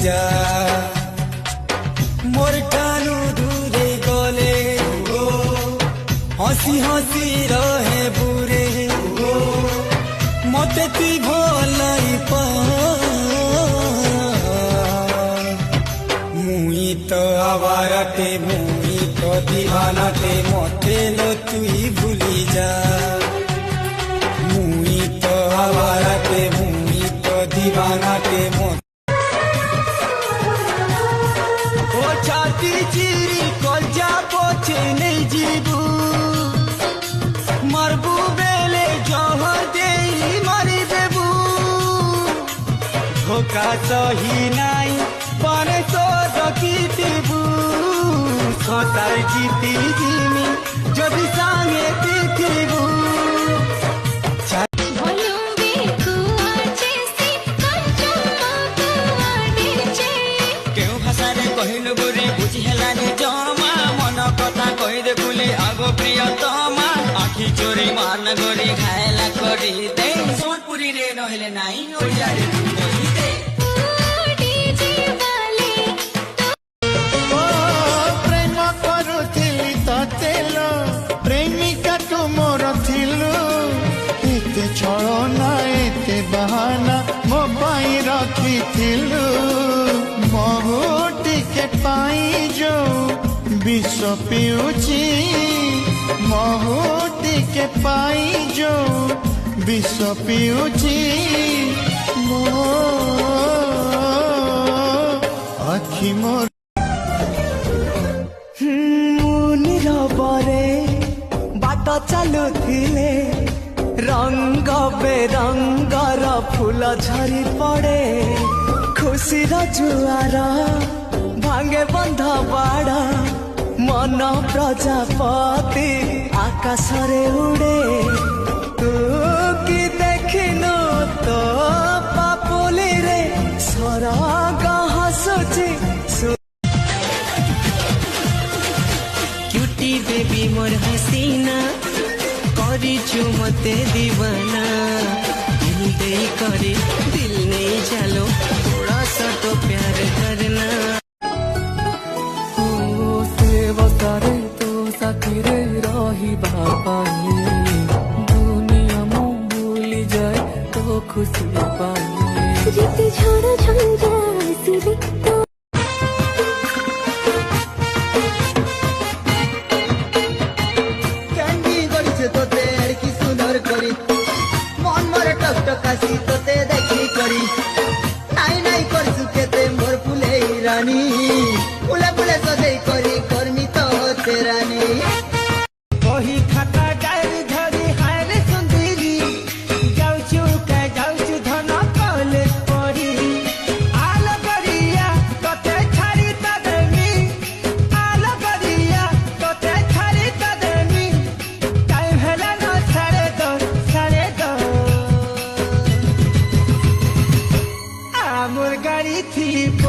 যা মোর ঠানু দূরে গলে হসি হসি রহে বুড়ে মতে তুই ভলাই পা মুই তো আবারাতে মুই তো দিবানাতে মতে লো তুই ভুলি যা মুই তো আবারাতে মুই তো দিবানাতে মতে ও ছাতি চিরি কলজা পছে নেই জীবু মারবু বেলে জহর দেই মারি দেবু ধোকা সহি নাই পানে তো রকিতিবু সতার জিতি জিমি যদি সাঙ্গে তিথিবু কেউ ভাষারে কহিলু বুড়ি বুঝি হেলানি জমা মন কথা কহিদে বুলি আগ প্রিয়তমা আখি চোরি মান গড়ি ঘায়লা করি দে সোনপুরি রে নহলে নাই ওড়িয়ারে কহি দে প্রেম করুଥିଲି ততে লো প্রেমিকা তু মোর থিলু এতে ছলনা এতে বাহানা ମୋ ପାଇଁ ରଖିଥିଲୁ ମହୁ ଟିକେ ପାଇ ଯୋଉ ବିଷ ପିଉଛି ମହୁ ଟିକେ ପାଇ ଯୋଉ ବିଷ ପିଉଛି ମୋ ଆଖି ମୋର নীরবরে বাট চালুଥିଲେ রঙ্গ বেরঙ্গর ফুল ঝরি পড়ে খুশির জুয়ার ভাঙে বন্ধ বাড় মন প্রজাপতি আকাশরে উড়ে তু কি দেখিনু তো পাপুলিরে স্বর্গ হাসুছি क्यूटी बेबी मोर हसीना करिछु मते दीवाना दिल दे करे दिल नहीं चलो थोड़ा सा तो प्यार करना सेवा करे तो साथी रे रही बापाई दुनिया मु भूली जाए तो खुशी पाई रीति झड़ झंझा सिरी तो কাশি তোতে দেখি করি নাই নাই করছু কেতে মোর ফুলে রানী ফুলে ফুলে সজাই করি করমি তো হতে রানী কহি খাতা ডায়েরি ধরি হায়রে সুন্দরী যাউছু কে যাউছু ধন কলেজ পড়ি আলো করিয়া তোতে ছাড়ি তা দেমি আলো করিয়া তোতে ছাড়ি তা দেমি টাইম হেলা না ছাড়ে তো আমার গাড়ি থিপ